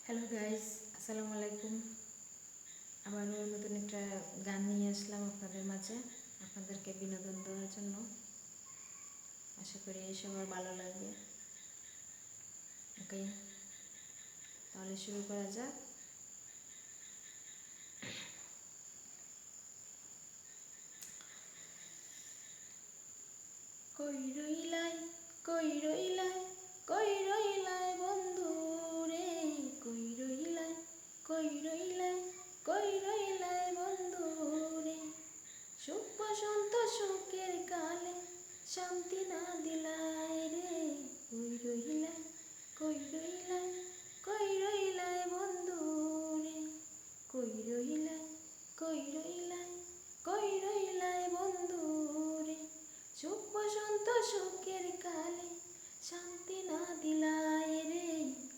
Hello guys, আসসালামু আলাইকুম। আবারও নতুন একটা গান নিয়ে আসলাম আপনাদের মাঝে, আপনাদেরকে বিনোদন দেওয়ার জন্য। আশা করি সবার ভালো লাগবে। ওকে, তাহলে শুরু করা যাক। কই রইলাই, কই রইলাই, কই রইলাই বন্ধু রে, কই রইলাই, কই রইলাই, কই রইলাই বন্ধু রে। সুখ বসন্ত সুখের কালে শান্তি না দিলাই রে, কই রইলাই, কই রইলাই, কই রইলাই বন্ধু রে, কই রইলাই, কই রইলাই, কই রইলাই বন্ধু রে। সুখ বসন্ত সুখের কালে শান্তি না দিলাই রে,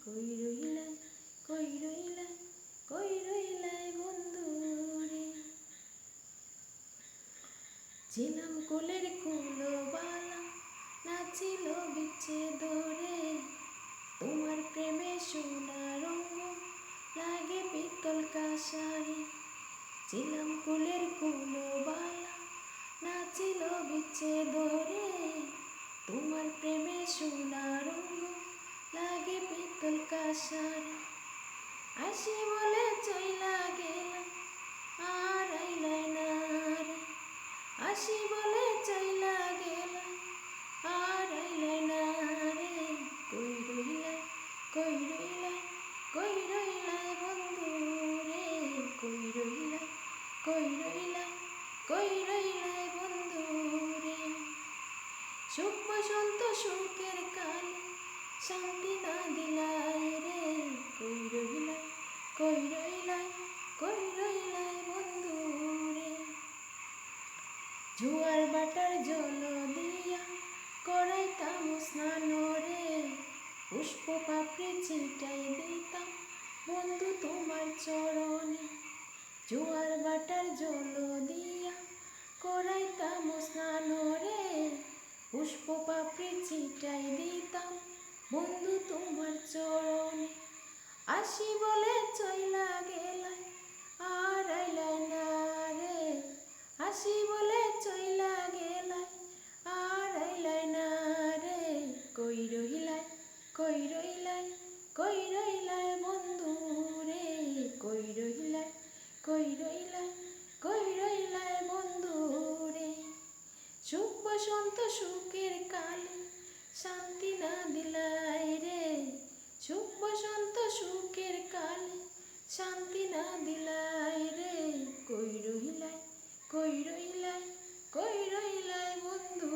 কই রইলাই, কই রইলাই, কই রইলাই বন্ধু রে। ছিলাম কোলের কুলোবালা, নাচিল বিচ্ছে ধরে, তোমার প্রেমে সোনা রঙ লাগে পিতল কাঁসারে। ছিলাম কোলের কুলোবালা, নাচিল বিচ্ছে ধরে, তোমার প্রেমে সোনা রঙ লাগে পিতল কাঁসারে। আসি বলে চইলা গেলাম আর আইলাই না রে, আসি বলে চইলা গেলাম আর আইলাই না রে, কই রইলাই, কই রইলাই, কই রইলাই বন্ধু রে, কই রইলাই, কই রইলাই, কই রইলাই বন্ধু রে। সুখ বসন্ত সুখের কালে শান্তি না দিলাই রে, কই রইলাই, কই রইলাই, কই রইলাই বন্ধু রে। জোয়ার বাটার জল দিয়া করাইতাম স্নান রে, পুষ্প পাপড়ি ছিটাই দিতাম বন্ধু তোমার চরণে। জোয়ার বাটার জল দিয়া করাইতাম স্নান রে, পুষ্প পাপড়ি ছিটাই দিতাম বন্ধু তোমার চরণে। আসি বলে চইলা গেলাই আর আইলাই না রে, আসি বলে চইলা গেলাই আর আইলাই না রে, কই রইলাই, কই রইলাই, কই রইলাই বন্ধু রে, কই রইলাই, কই রইলাই, কই রইলাই বন্ধু রে। সুখ বসন্ত সুখের কালে শান্তি না দিলাই রে, সুখ বসন্ত সুখের কালে শান্তি না দিলাই রে, কই রইলাই, কই রইলাই, কই রইলাই বন্ধু